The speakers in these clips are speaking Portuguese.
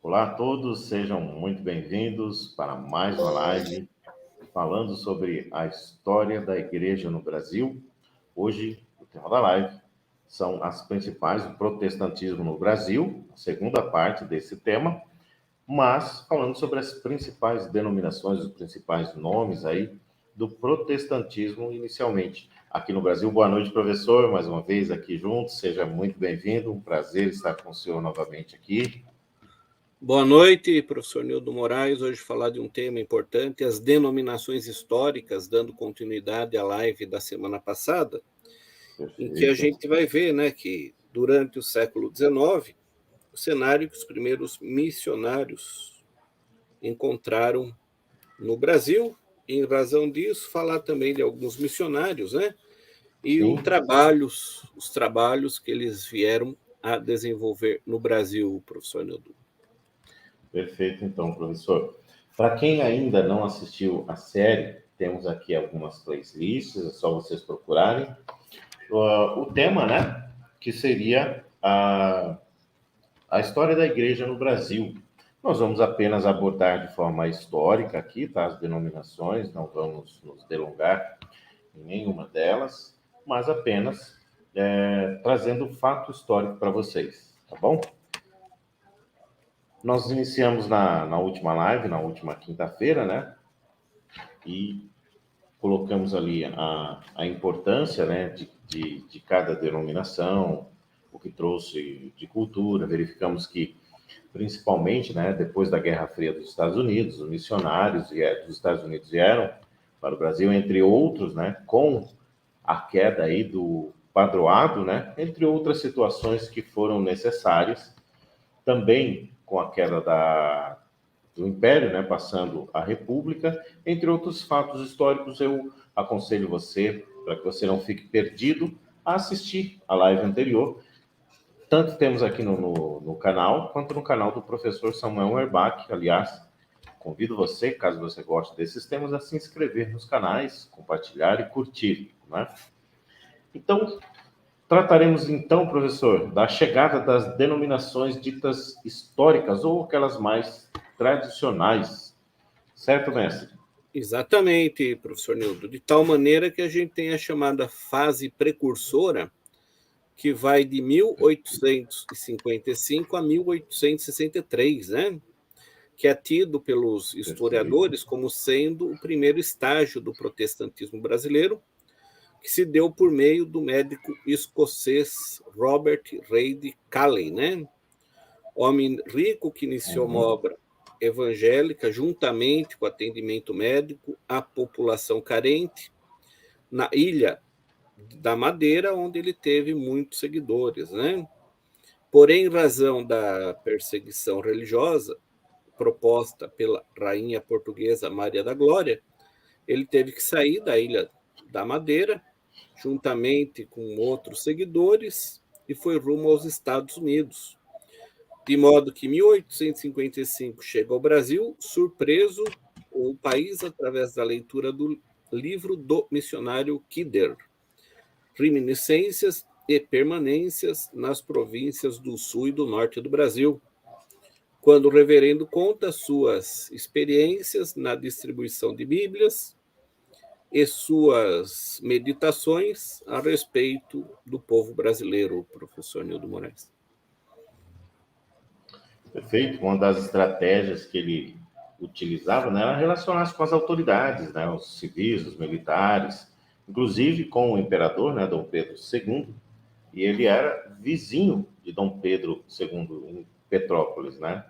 Olá a todos, sejam muito bem-vindos para mais uma live falando sobre a história da igreja no Brasil. Hoje, o tema da live são as principais, o protestantismo no Brasil, a segunda parte desse tema, mas falando sobre as principais denominações, os principais nomes aí do protestantismo inicialmente. Aqui no Brasil, boa noite, professor, mais uma vez aqui juntos, seja muito bem-vindo, um prazer estar com o senhor novamente aqui. Boa noite, professor Nildo Moraes. Hoje falar de um tema importante, as denominações históricas, dando continuidade à live da semana passada, em que a gente vai ver, né, que durante o século XIX, o cenário que os primeiros missionários encontraram no Brasil, e em razão disso, falar também de alguns missionários, né, e os trabalhos que eles vieram a desenvolver no Brasil, professor Nildo. Perfeito, então, professor. Para quem ainda não assistiu a série, temos aqui algumas playlists, é só vocês procurarem. O tema, né, que seria a história da igreja no Brasil. Nós vamos apenas abordar de forma histórica aqui, tá, as denominações, não vamos nos delongar em nenhuma delas, mas apenas trazendo o fato histórico para vocês, tá bom? Nós iniciamos na última live, na última quinta-feira, né? E colocamos ali a importância, né, de cada denominação, o que trouxe de cultura. Verificamos que, principalmente, né, depois da Guerra Fria dos Estados Unidos, os missionários dos Estados Unidos vieram para o Brasil, entre outros, né, com a queda aí do padroado, né, entre outras situações que foram necessárias. Também com a queda do Império, né, passando a República, entre outros fatos históricos, eu aconselho você, para que você não fique perdido, a assistir a live anterior. Tanto temos aqui no canal, quanto no canal do professor Samuel Erbach. Aliás, convido você, caso você goste desses temas, a se inscrever nos canais, compartilhar e curtir, né? Então, trataremos então, professor, da chegada das denominações ditas históricas ou aquelas mais tradicionais. Certo, mestre? Exatamente, professor Nildo. De tal maneira que a gente tem a chamada fase precursora, que vai de 1855 a 1863, né? Que é tido pelos historiadores como sendo o primeiro estágio do protestantismo brasileiro, que se deu por meio do médico escocês Robert Reid Calley, né? Homem rico que iniciou uma obra evangélica juntamente com atendimento médico à população carente na Ilha da Madeira, onde ele teve muitos seguidores, né? Porém, em razão da perseguição religiosa proposta pela rainha portuguesa Maria da Glória, ele teve que sair da Ilha da Madeira juntamente com outros seguidores e foi rumo aos Estados Unidos. De modo que em 1855 chega ao Brasil, surpreso o país através da leitura do livro do missionário Kidder, Reminiscências e Permanências nas províncias do sul e do norte do Brasil, quando o reverendo conta suas experiências na distribuição de Bíblias e suas meditações a respeito do povo brasileiro, professor Nildo Moraes. Perfeito. Uma das estratégias que ele utilizava, né, era relacionar-se com as autoridades, né, os civis, os militares, inclusive com o imperador, né, Dom Pedro II, e ele era vizinho de Dom Pedro II em Petrópolis, né?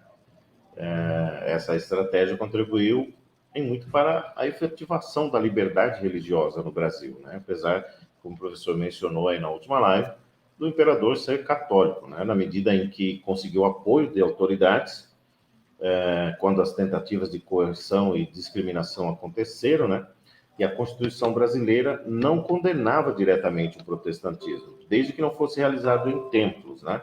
Essa estratégia contribuiu em muito para a efetivação da liberdade religiosa no Brasil, né? Apesar, como o professor mencionou aí na última live, do imperador ser católico, né? Na medida em que conseguiu apoio de autoridades, quando as tentativas de coerção e discriminação aconteceram, né? E a Constituição brasileira não condenava diretamente o protestantismo, desde que não fosse realizado em templos, né?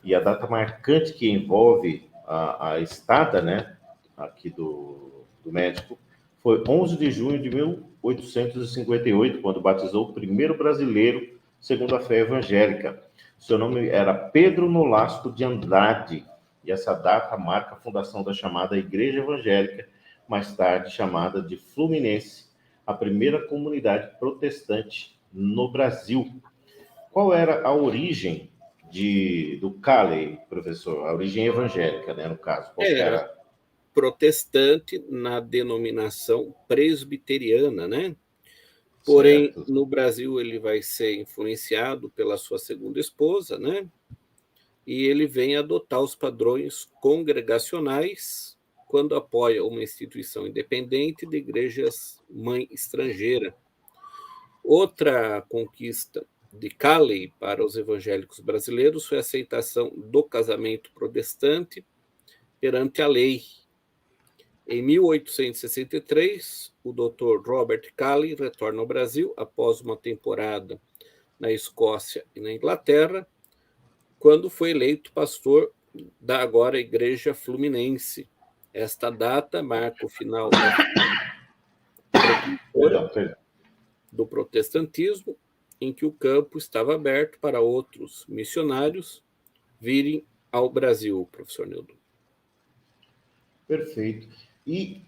E a data marcante que envolve a estada, né, aqui do médico, foi 11 de junho de 1858, quando batizou o primeiro brasileiro segundo a fé evangélica. Seu nome era Pedro Nolasco de Andrade, E essa data marca a fundação da chamada Igreja Evangélica, mais tarde chamada de Fluminense, a primeira comunidade protestante no Brasil. Qual era a origem do Calley, professor? A origem evangélica, né, no caso. Qual Era protestante na denominação presbiteriana, né? Porém, certo. no Brasil ele vai ser influenciado pela sua segunda esposa, né? E ele vem adotar os padrões congregacionais quando apoia uma instituição independente de igrejas mãe estrangeira. Outra conquista de Calley para os evangélicos brasileiros foi a aceitação do casamento protestante perante a lei. Em 1863, o Dr. Robert Calley retorna ao Brasil após uma temporada na Escócia e na Inglaterra, quando foi eleito pastor da agora Igreja Fluminense. Esta data marca o final do protestantismo, em que o campo estava aberto para outros missionários virem ao Brasil, professor Nildo. Perfeito. E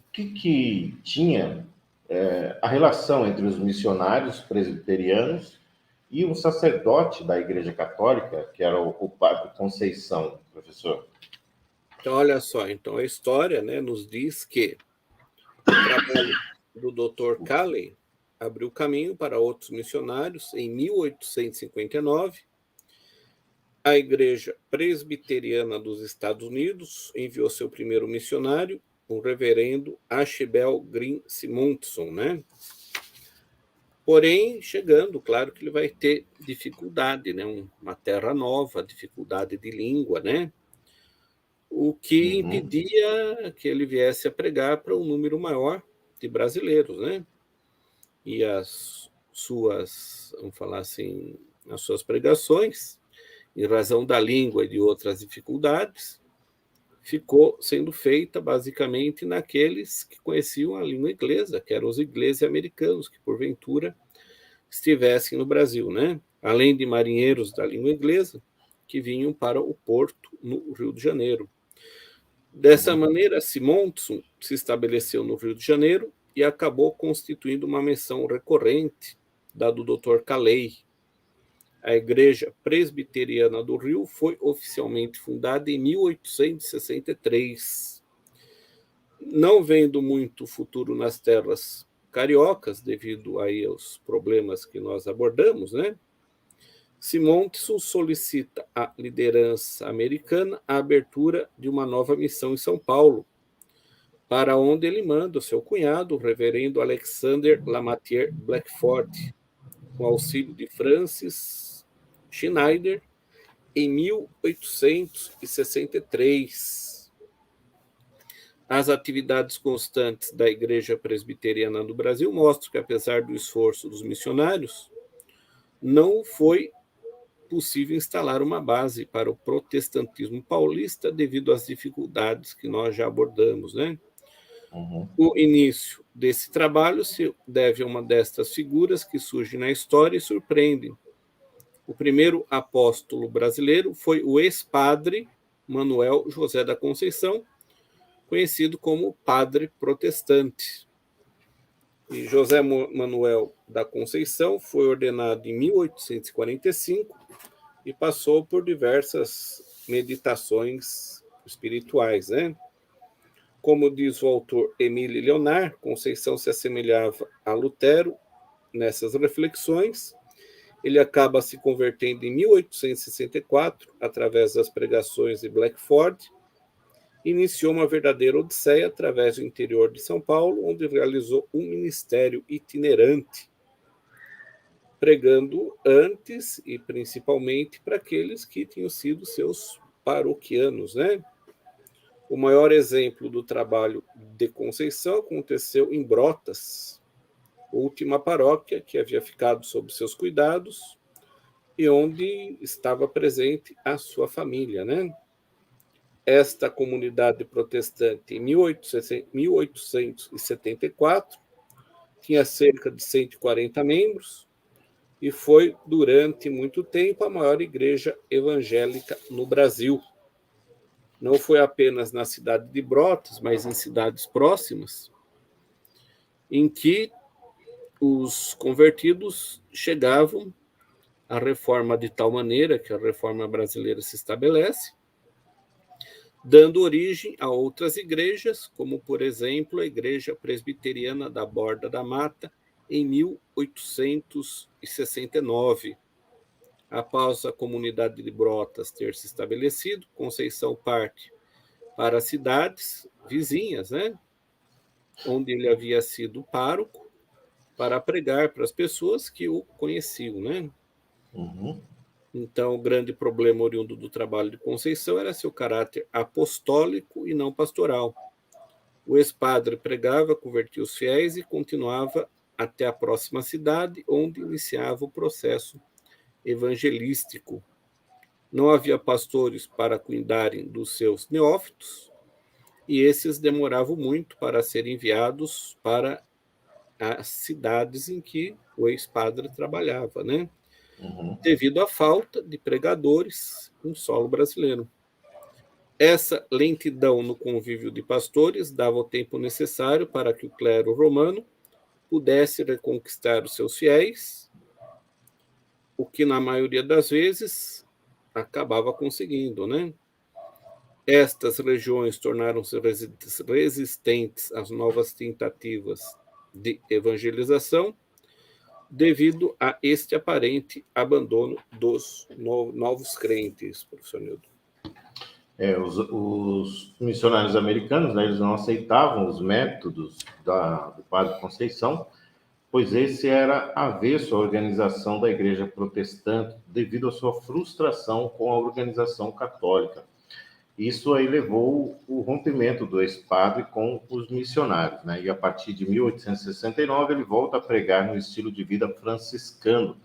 o que tinha a relação entre os missionários presbiterianos e um sacerdote da Igreja Católica, que era o Padre Conceição, professor? Então, olha só, então a história, né, nos diz que o trabalho do Dr. Calley abriu caminho para outros missionários. Em 1859, a Igreja Presbiteriana dos Estados Unidos enviou seu primeiro missionário, o reverendo Archibald Green Simonson, né? Porém, chegando, claro que ele vai ter dificuldade, né? Uma terra nova, dificuldade de língua, né? O que impedia que ele viesse a pregar para um número maior de brasileiros, né? E as suas, vamos falar assim, as suas pregações, em razão da língua e de outras dificuldades, ficou sendo feita basicamente naqueles que conheciam a língua inglesa, que eram os ingleses americanos, que porventura estivessem no Brasil, né? Além de marinheiros da língua inglesa, que vinham para o porto no Rio de Janeiro. Dessa maneira, Simonson se estabeleceu no Rio de Janeiro e acabou constituindo uma missão recorrente da do Dr. Calley. A Igreja Presbiteriana do Rio foi oficialmente fundada em 1863. Não vendo muito futuro nas terras cariocas, devido aí aos problemas que nós abordamos, né? Simonson solicita à liderança americana a abertura de uma nova missão em São Paulo, para onde ele manda o seu cunhado, o reverendo Alexander Lamatier Blackford, com auxílio de Francis Schneider, em 1863. As atividades constantes da Igreja Presbiteriana do Brasil mostram que, apesar do esforço dos missionários, não foi possível instalar uma base para o protestantismo paulista devido às dificuldades que nós já abordamos, né? O início desse trabalho se deve a uma destas figuras que surgem na história e surpreendem. O primeiro apóstolo brasileiro foi o ex-padre Manuel José da Conceição, conhecido como Padre Protestante. E José Manuel da Conceição foi ordenado em 1845 e passou por diversas meditações espirituais, né? Como diz o autor Emílio Leonard, Conceição se assemelhava a Lutero nessas reflexões. Ele acaba se convertendo em 1864, através das pregações de Blackford. Iniciou uma verdadeira odisseia através do interior de São Paulo, onde realizou um ministério itinerante, pregando antes e principalmente para aqueles que tinham sido seus paroquianos, né? O maior exemplo do trabalho de Conceição aconteceu em Brotas, última paróquia que havia ficado sob seus cuidados e onde estava presente a sua família, né? Esta comunidade protestante, em 1874, tinha cerca de 140 membros e foi, durante muito tempo, a maior igreja evangélica no Brasil. não foi apenas na cidade de Brotas, mas em cidades próximas, em que os convertidos chegavam à reforma de tal maneira que a reforma brasileira se estabelece, dando origem a outras igrejas, como, por exemplo, a Igreja Presbiteriana da Borda da Mata, em 1869. Após a comunidade de Brotas ter se estabelecido, Conceição parte para as cidades vizinhas, né, onde ele havia sido pároco, para pregar para as pessoas que o conheciam, né? Uhum. Então, o grande problema oriundo do trabalho de Conceição era seu caráter apostólico e não pastoral. O ex-padre pregava, convertia os fiéis e continuava até a próxima cidade, onde iniciava o processo evangelístico. Não havia pastores para cuidarem dos seus neófitos, e esses demoravam muito para serem enviados para as cidades em que o ex-padre trabalhava, né? Uhum. Devido à falta de pregadores em solo brasileiro. Essa lentidão no convívio de pastores dava o tempo necessário para que o clero romano pudesse reconquistar os seus fiéis, o que na maioria das vezes acabava conseguindo, né? Estas regiões tornaram-se resistentes às novas tentativas de evangelização devido a este aparente abandono dos novos crentes, professor Nildo. Os missionários americanos, né, eles não aceitavam os métodos do Padre Conceição, pois esse era avesso à organização da Igreja Protestante devido à sua frustração com a organização católica. Isso aí levou o rompimento do ex-padre com os missionários, né? E a partir de 1869 ele volta a pregar no estilo de vida franciscano,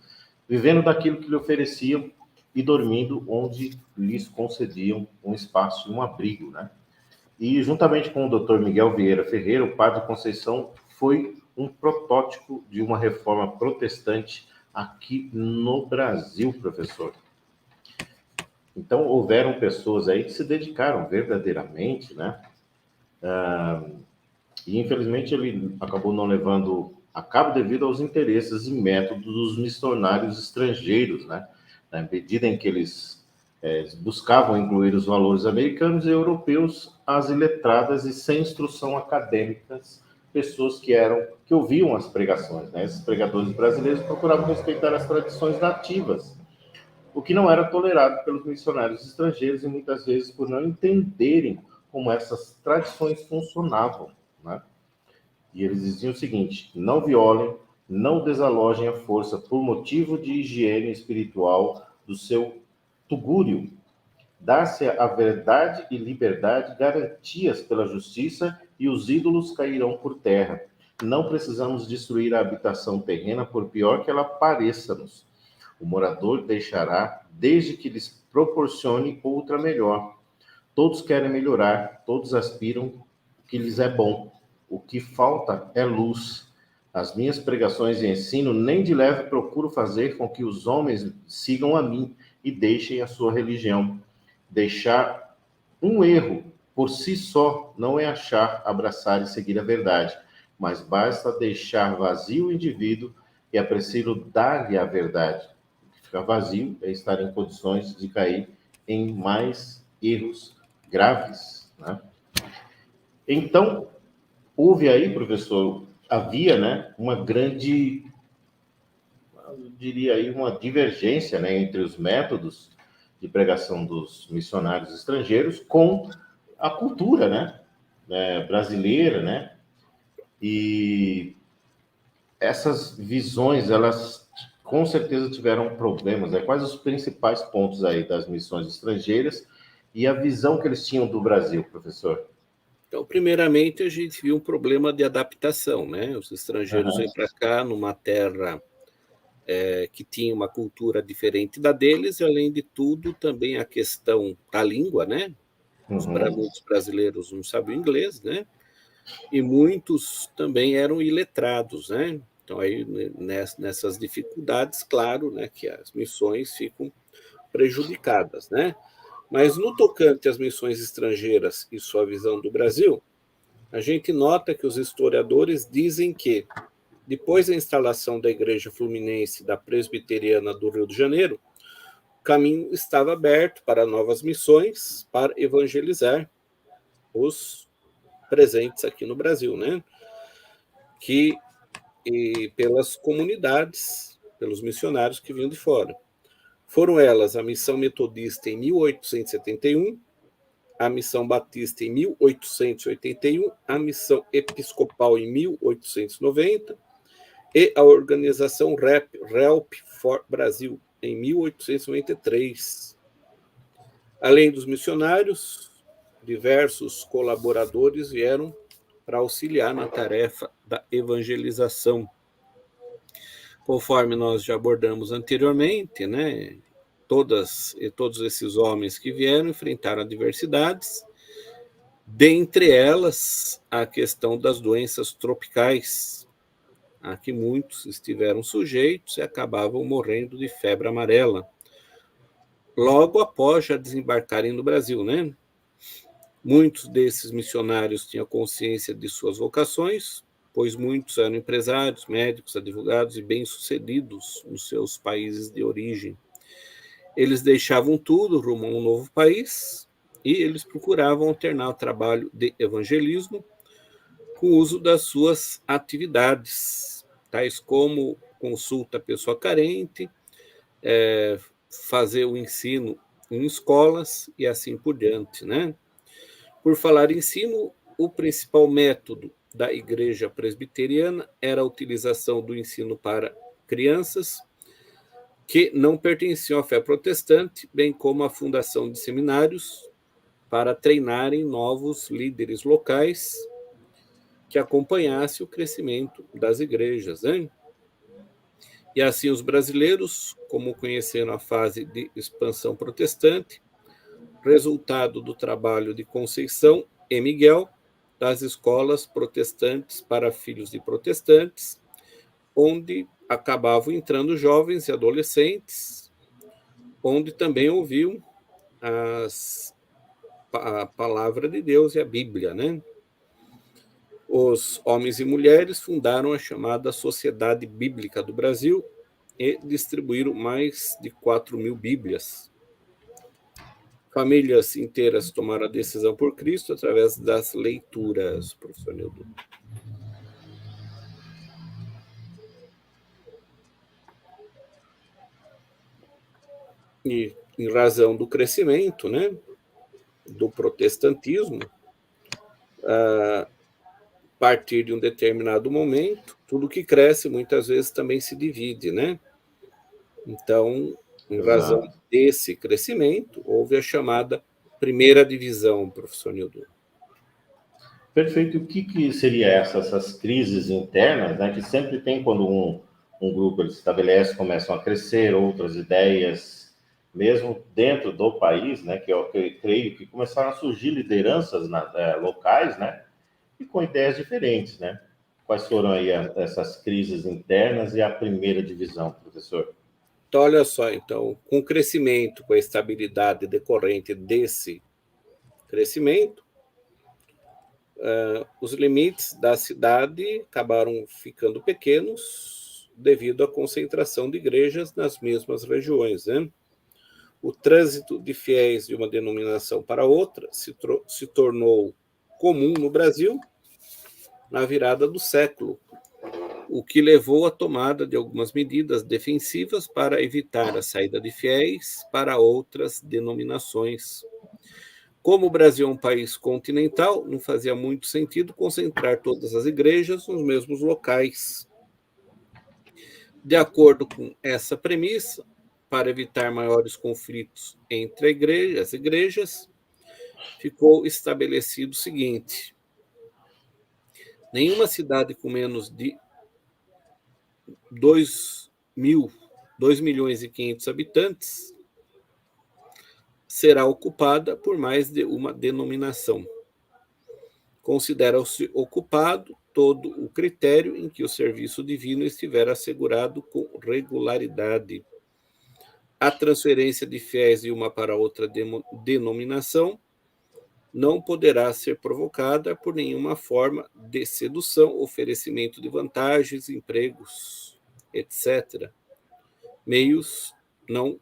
vivendo daquilo que lhe ofereciam e dormindo onde lhes concediam um espaço e um abrigo, né? E juntamente com o Dr. Miguel Vieira Ferreira, o Padre Conceição foi um protótipo de uma reforma protestante aqui no Brasil, professor. Então, houveram pessoas aí que se dedicaram verdadeiramente, né? E, infelizmente, ele acabou não levando a cabo devido aos interesses e métodos dos missionários estrangeiros, né? Na medida em que eles buscavam incluir os valores americanos e europeus, as iletradas e sem instrução acadêmicas, pessoas que ouviam as pregações, né? Esses pregadores brasileiros procuravam respeitar as tradições nativas, o que não era tolerado pelos missionários estrangeiros e muitas vezes por não entenderem como essas tradições funcionavam, né? E eles diziam o seguinte: não violem, não desalojem a força por motivo de higiene espiritual do seu tugúrio. Dá-se a verdade e liberdade garantias pela justiça e os ídolos cairão por terra. Não precisamos destruir a habitação terrena, por pior que ela pareça-nos. O morador deixará, desde que lhes proporcione outra melhor. Todos querem melhorar, todos aspiram o que lhes é bom. O que falta é luz. As minhas pregações e ensino nem de leve procuro fazer com que os homens sigam a mim e deixem a sua religião. Deixar um erro por si só não é achar, abraçar e seguir a verdade, mas basta deixar vazio o indivíduo e é preciso dar-lhe a verdade. Ficar vazio é estar em condições de cair em mais erros graves, né? Então, houve aí, professor, havia, né, uma grande, eu diria aí, uma divergência, né, entre os métodos de pregação dos missionários estrangeiros com a cultura, né, brasileira, né? E essas visões, elas com certeza tiveram problemas, né? Quais os principais pontos aí das missões estrangeiras e a visão que eles tinham do Brasil, professor? Então, primeiramente, a gente viu um problema de adaptação, né? Os estrangeiros vêm para cá numa terra que tinha uma cultura diferente da deles, e, além de tudo, também a questão da língua, né? Muitos brasileiros não sabiam inglês, né? E muitos também eram iletrados, né? Então, aí, nessas dificuldades, claro, né, que as missões ficam prejudicadas, né? Mas no tocante às missões estrangeiras e sua visão do Brasil, a gente nota que os historiadores dizem que, depois da instalação da Igreja Fluminense da Presbiteriana do Rio de Janeiro, o caminho estava aberto para novas missões para evangelizar os presentes aqui no Brasil, né? E pelas comunidades, pelos missionários que vinham de fora. Foram elas a Missão Metodista em 1871, a Missão Batista em 1881, a Missão Episcopal em 1890 e a Organização Help for Brasil em 1893. Além dos missionários, diversos colaboradores vieram para auxiliar na tarefa da evangelização. Conforme nós já abordamos anteriormente, né, todos esses homens que vieram enfrentaram adversidades, dentre elas a questão das doenças tropicais, a que muitos estiveram sujeitos e acabavam morrendo de febre amarela, logo após já desembarcarem no Brasil, né? Muitos desses missionários tinham consciência de suas vocações, pois muitos eram empresários, médicos, advogados e bem-sucedidos nos seus países de origem. Eles deixavam tudo rumo a um novo país e eles procuravam alternar o trabalho de evangelismo com o uso das suas atividades, tais como consulta à pessoa carente, fazer o ensino em escolas e assim por diante, né? Por falar em ensino, o principal método da Igreja Presbiteriana era a utilização do ensino para crianças que não pertenciam à fé protestante, bem como a fundação de seminários para treinarem novos líderes locais que acompanhassem o crescimento das igrejas, né? E assim os brasileiros, como conheceram a fase de expansão protestante, resultado do trabalho de Conceição e Miguel, das escolas protestantes para filhos de protestantes, onde acabavam entrando jovens e adolescentes, onde também ouviam a palavra de Deus e a Bíblia, né? Os homens e mulheres fundaram a chamada Sociedade Bíblica do Brasil e distribuíram mais de 4.000 Bíblias. Famílias inteiras tomaram a decisão por Cristo através das leituras, professor Nildo. E em razão do crescimento, né, do protestantismo, a partir de um determinado momento, tudo que cresce muitas vezes também se divide, né? Então, em razão desse crescimento, houve a chamada primeira divisão, professor Nildo. Perfeito. O que seria essas crises internas, né, que sempre tem quando um grupo ele se estabelece, começam a crescer outras ideias, mesmo dentro do país, né, que eu creio que começaram a surgir lideranças locais, né, e com ideias diferentes, né? Quais foram aí essas crises internas e a primeira divisão, professor? Então, olha só, então, com o crescimento, com a estabilidade decorrente desse crescimento, os limites da cidade acabaram ficando pequenos devido à concentração de igrejas nas mesmas regiões, né? O trânsito de fiéis de uma denominação para outra se tornou comum no Brasil na virada do século, o que levou à tomada de algumas medidas defensivas para evitar a saída de fiéis para outras denominações. Como o Brasil é um país continental, não fazia muito sentido concentrar todas as igrejas nos mesmos locais. De acordo com essa premissa, para evitar maiores conflitos entre as igrejas, ficou estabelecido o seguinte: nenhuma cidade com menos de 2.500.000 habitantes será ocupada por mais de uma denominação. Considera-se ocupado todo o critério em que o serviço divino estiver assegurado com regularidade. A transferência de fiéis de uma para outra denominação não poderá ser provocada por nenhuma forma de sedução, oferecimento de vantagens, empregos, etc., meios não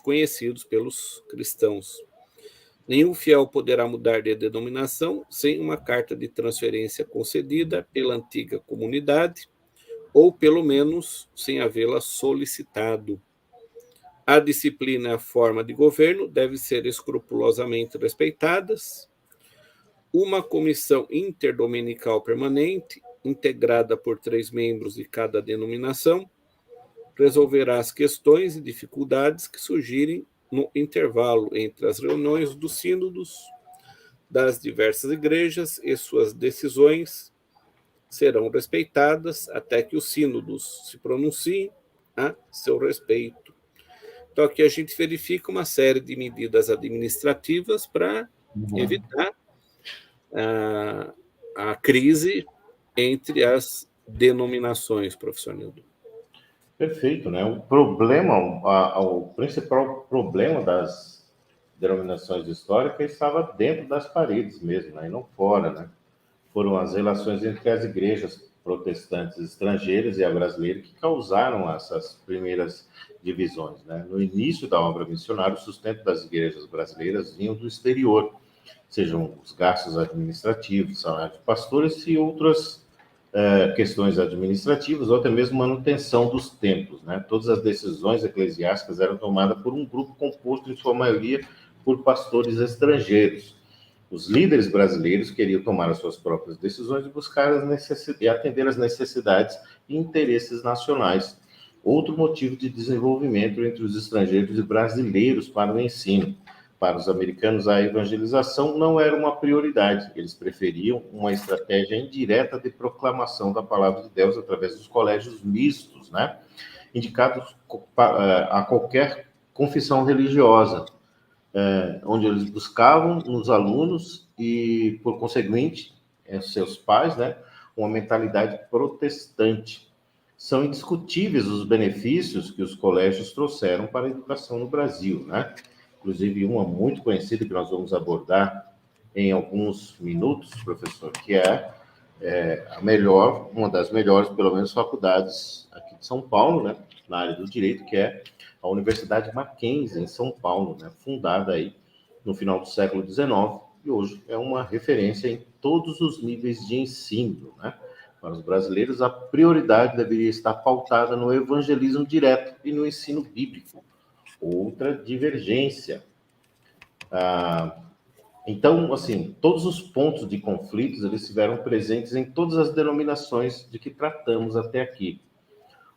conhecidos pelos cristãos. Nenhum fiel poderá mudar de denominação sem uma carta de transferência concedida pela antiga comunidade, ou pelo menos sem havê-la solicitado. A disciplina e a forma de governo devem ser escrupulosamente respeitadas. Uma comissão interdominical permanente, integrada por 3 membros de cada denominação, resolverá as questões e dificuldades que surgirem no intervalo entre as reuniões dos sínodos das diversas igrejas, e suas decisões serão respeitadas até que os sínodos se pronunciem a seu respeito. Então, aqui a gente verifica uma série de medidas administrativas para evitar a crise entre as denominações, professor Nildo. Perfeito, né? O problema, o principal problema das denominações históricas estava dentro das paredes mesmo, né? E não fora, né? Foram as relações entre as igrejas protestantes estrangeiras e a brasileira que causaram essas primeiras divisões, né? No início da obra missionária, o sustento das igrejas brasileiras vinha do exterior, sejam os gastos administrativos, salário de pastores e outras questões administrativas ou até mesmo manutenção dos templos, né? Todas as decisões eclesiásticas eram tomadas por um grupo composto, em sua maioria, por pastores estrangeiros. Os líderes brasileiros queriam tomar as suas próprias decisões e buscar e atender às necessidades e interesses nacionais. Outro motivo de desenvolvimento entre os estrangeiros e brasileiros para o ensino. Para os americanos, a evangelização não era uma prioridade. Eles preferiam uma estratégia indireta de proclamação da palavra de Deus através dos colégios mistos, né? Indicados a qualquer confissão religiosa, onde eles buscavam nos alunos e, por conseguinte, seus pais, né, uma mentalidade protestante. São indiscutíveis os benefícios que os colégios trouxeram para a educação no Brasil, né? Inclusive, uma muito conhecida que nós vamos abordar em alguns minutos, professor, que é a melhor, uma das melhores, pelo menos, faculdades aqui de São Paulo, né, na área do direito, que é a Universidade Mackenzie, em São Paulo, né, fundada aí no final do século XIX, e hoje é uma referência em todos os níveis de ensino, né? Para os brasileiros, a prioridade deveria estar pautada no evangelismo direto e no ensino bíblico. Outra divergência. Então, assim, todos os pontos de conflitos, eles estiveram presentes em todas as denominações de que tratamos até aqui.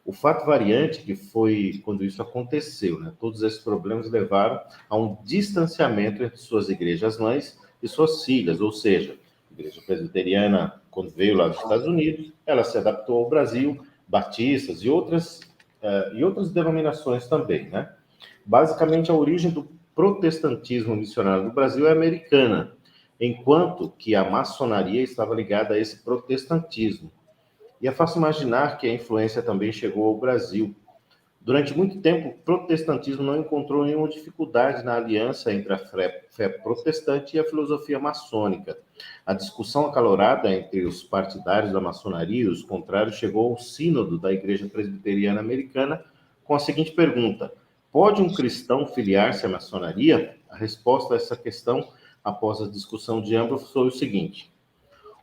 O fato variante que foi quando isso aconteceu, né? Todos esses problemas levaram a um distanciamento entre suas igrejas mães e suas filhas, ou seja, a igreja presbiteriana, quando veio lá dos Estados Unidos, ela se adaptou ao Brasil, batistas e outras denominações também, né? Basicamente, a origem do protestantismo missionário no Brasil é americana, enquanto que a maçonaria estava ligada a esse protestantismo. E é fácil imaginar que a influência também chegou ao Brasil. Durante muito tempo, o protestantismo não encontrou nenhuma dificuldade na aliança entre a fé protestante e a filosofia maçônica. A discussão acalorada entre os partidários da maçonaria e os contrários chegou ao sínodo da Igreja Presbiteriana Americana com a seguinte pergunta: pode um cristão filiar-se à maçonaria? A resposta a essa questão, após a discussão de ambos, foi o seguinte: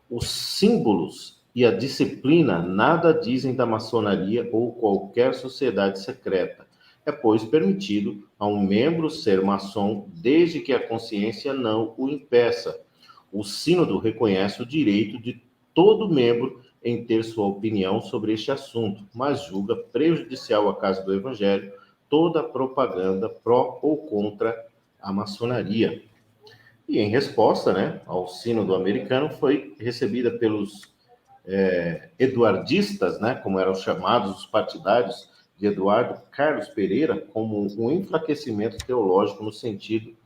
os símbolos e a disciplina nada dizem da maçonaria ou qualquer sociedade secreta. É, pois, permitido a um membro ser maçom desde que a consciência não o impeça. O sínodo reconhece o direito de todo membro em ter sua opinião sobre este assunto, mas julga prejudicial à causa do evangelho toda propaganda pró ou contra a maçonaria. E em resposta, né, ao sínodo americano, foi recebida pelos eduardistas, né, como eram chamados os partidários de Eduardo Carlos Pereira, como um enfraquecimento teológico no sentido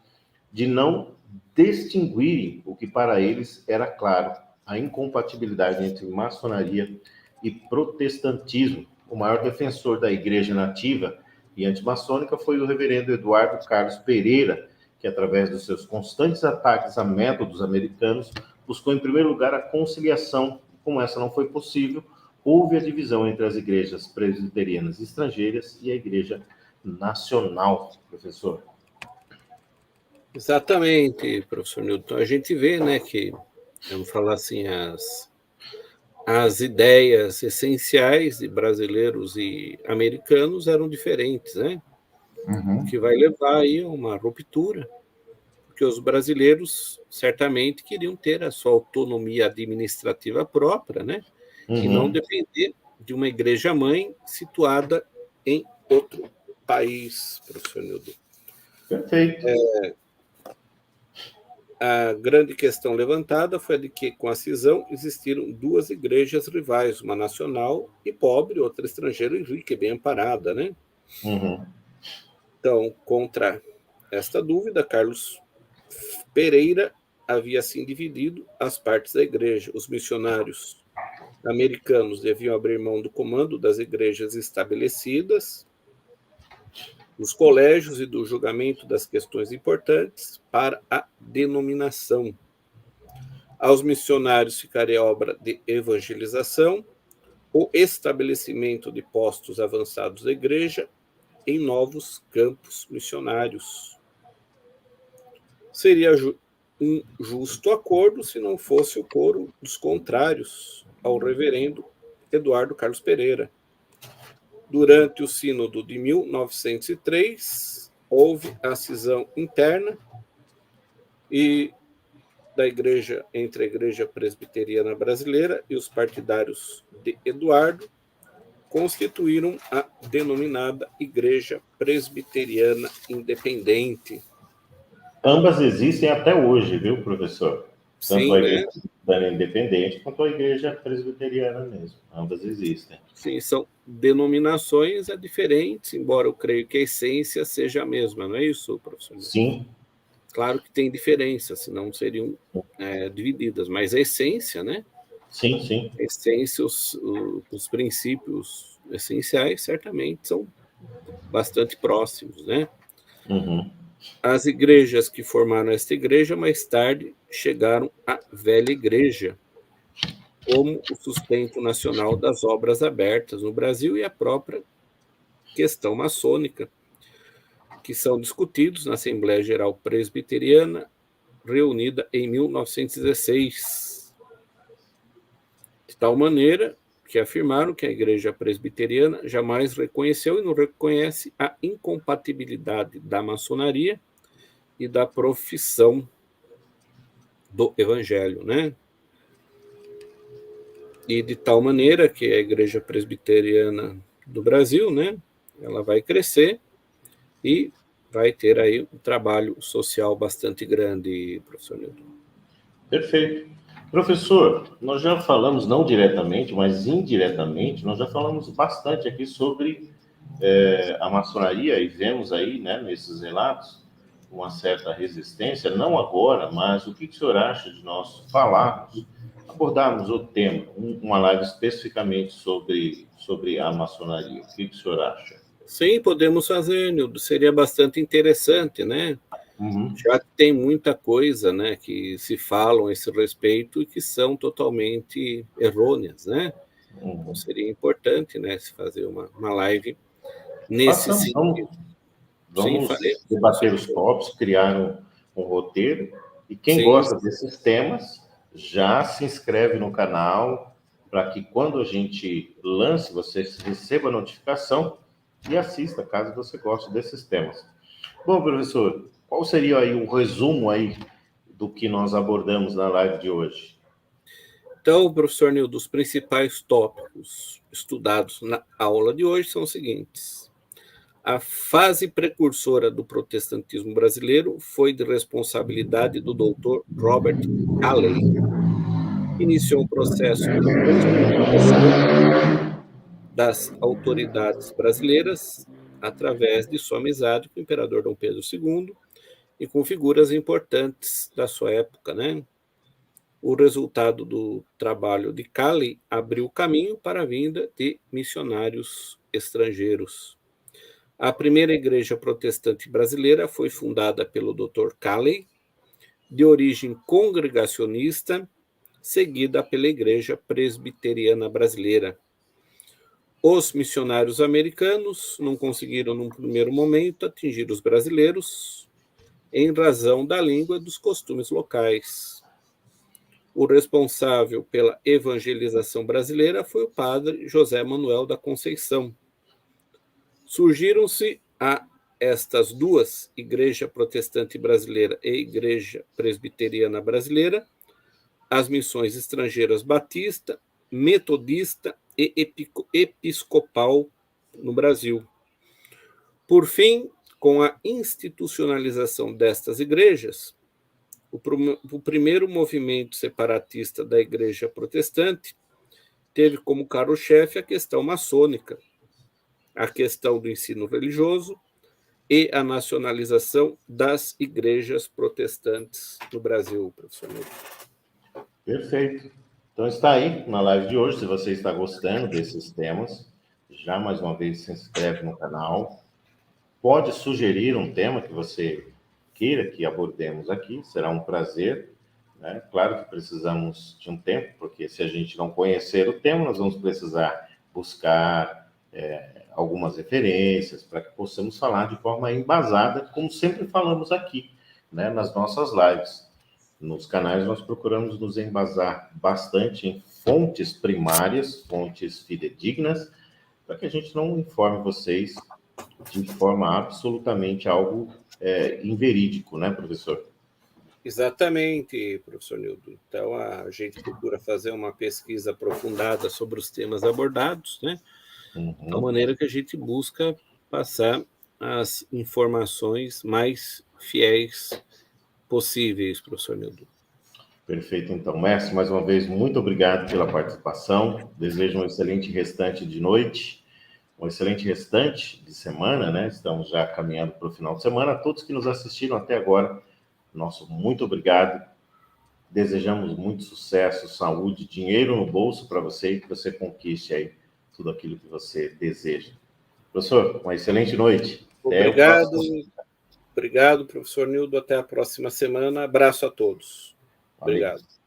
de não distinguirem o que para eles era claro, a incompatibilidade entre maçonaria e protestantismo. O maior defensor da igreja nativa e antimaçônica foi o reverendo Eduardo Carlos Pereira, que, através dos seus constantes ataques a métodos americanos, buscou, em primeiro lugar, a conciliação. Como essa não foi possível, houve a divisão entre as igrejas presbiterianas estrangeiras e a igreja nacional, professor. Exatamente, professor Newton. A gente vê, né, que, vamos falar assim, as ideias essenciais de brasileiros e americanos eram diferentes, né? Uhum. Que vai levar aí a uma ruptura, porque os brasileiros certamente queriam ter a sua autonomia administrativa própria, né? E não depender de uma igreja-mãe situada em outro país, professor Nildo. Perfeito. A grande questão levantada foi a de que, com a cisão, existiram duas igrejas rivais, uma nacional e pobre, outra estrangeira e rica e bem amparada, né? Então, contra esta dúvida, Carlos Pereira havia assim dividido as partes da igreja. Os missionários americanos deviam abrir mão do comando das igrejas estabelecidas, dos colégios e do julgamento das questões importantes para a denominação. Aos missionários ficaria a obra de evangelização, o estabelecimento de postos avançados da igreja em novos campos missionários. Seria um justo acordo se não fosse o coro dos contrários ao reverendo Eduardo Carlos Pereira. Durante o sínodo de 1903, houve a cisão interna e da igreja entre a Igreja Presbiteriana Brasileira e os partidários de Eduardo, constituíram a denominada Igreja Presbiteriana Independente. Ambas existem até hoje, viu, professor? Tanto Sim, a Igreja né? Presbiteriana Independente quanto a Igreja Presbiteriana mesmo. Ambas existem. Sim, são denominações diferentes, embora eu creio que a essência seja a mesma, não é isso, professor? Sim. Claro que tem diferença, senão seriam divididas, mas a essência, né? Sim, sim. A essência, os princípios essenciais, certamente são bastante próximos, né? As igrejas que formaram esta igreja, mais tarde, chegaram à velha igreja, como o sustento nacional das obras abertas no Brasil e a própria questão maçônica, que são discutidos na Assembleia Geral Presbiteriana, reunida em 1916, de tal maneira que afirmaram que a Igreja Presbiteriana jamais reconheceu e não reconhece a incompatibilidade da maçonaria e da profissão do Evangelho, né? E de tal maneira que a Igreja Presbiteriana do Brasil, né, ela vai crescer e vai ter aí um trabalho social bastante grande, professor Newton. Perfeito. Professor, nós já falamos, não diretamente, mas indiretamente, nós já falamos bastante aqui sobre a maçonaria e vemos aí, né, nesses relatos, uma certa resistência, não agora, mas o que o senhor acha de nós falarmos, abordarmos o tema, uma live especificamente sobre a maçonaria? O que o senhor acha? Sim, podemos fazer, Nildo. Seria bastante interessante, né? Já que tem muita coisa, né, que se falam a esse respeito e que são totalmente errôneas, né? Então seria importante, né, se fazer uma live nesse sentido. Sim, Vamos farei. debater os tópicos, criar um roteiro. E quem Sim, gosta desses temas, já se inscreve no canal, para que quando a gente lance, você receba a notificação e assista, caso você goste desses temas. Bom, professor, qual seria aí o resumo aí do que nós abordamos na live de hoje? Então, professor Nildo, os principais tópicos estudados na aula de hoje são os seguintes. A fase precursora do protestantismo brasileiro foi de responsabilidade do Dr. Robert Calley. Iniciou um processo de conscientização das autoridades brasileiras através de sua amizade com o imperador Dom Pedro II e com figuras importantes da sua época, né? O resultado do trabalho de Calley abriu caminho para a vinda de missionários estrangeiros. A primeira igreja protestante brasileira foi fundada pelo Dr. Calley, de origem congregacionista, seguida pela Igreja Presbiteriana Brasileira. Os missionários americanos não conseguiram, num primeiro momento, atingir os brasileiros, em razão da língua e dos costumes locais. O responsável pela evangelização brasileira foi o padre José Manuel da Conceição. Surgiram-se a estas duas, Igreja Protestante Brasileira e Igreja Presbiteriana Brasileira, as missões estrangeiras Batista, Metodista e Episcopal no Brasil. Por fim, com a institucionalização destas igrejas, o primeiro movimento separatista da Igreja Protestante teve como carro-chefe a questão maçônica, a questão do ensino religioso e a nacionalização das igrejas protestantes no Brasil, professor Nildo. Perfeito. Então está aí na live de hoje. Se você está gostando desses temas, já mais uma vez se inscreve no canal. Pode sugerir um tema que você queira que abordemos aqui, será um prazer, né? Claro que precisamos de um tempo, porque se a gente não conhecer o tema, nós vamos precisar buscar algumas referências para que possamos falar de forma embasada, como sempre falamos aqui, né, nas nossas lives. Nos canais nós procuramos nos embasar bastante em fontes primárias, fontes fidedignas, para que a gente não informe vocês de forma absolutamente algo inverídico, né, professor? Exatamente, professor Nildo. Então, a gente procura fazer uma pesquisa aprofundada sobre os temas abordados, né? Uhum. Da maneira que a gente busca passar as informações mais fiéis possíveis, professor Nildo. Perfeito, então. Mestre, mais uma vez, muito obrigado pela participação. Desejo um excelente restante de noite, um excelente restante de semana, né? Estamos já caminhando para o final de semana. A todos que nos assistiram até agora, nosso muito obrigado. Desejamos muito sucesso, saúde, dinheiro no bolso para você e que você conquiste aí tudo aquilo que você deseja. Professor, uma excelente noite. Obrigado. Obrigado, professor Nildo. Até a próxima semana. Abraço a todos. Valeu. Obrigado.